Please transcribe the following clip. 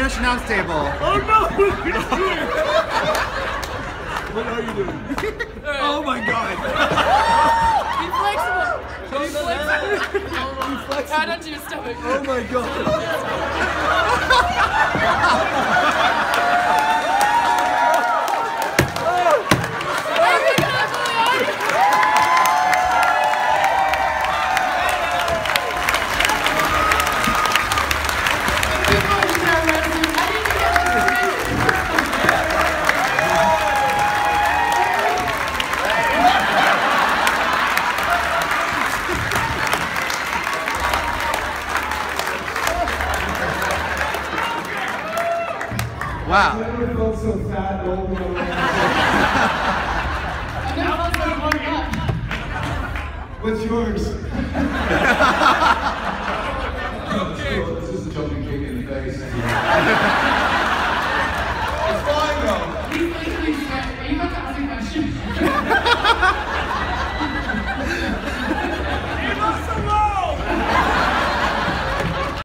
fresh announce table. Oh no! What are you doing? Oh my god! Be flexible! Be flexible! Add onto your stomach. Oh my god! Wow. I've never felt so fat all my life. What's yours?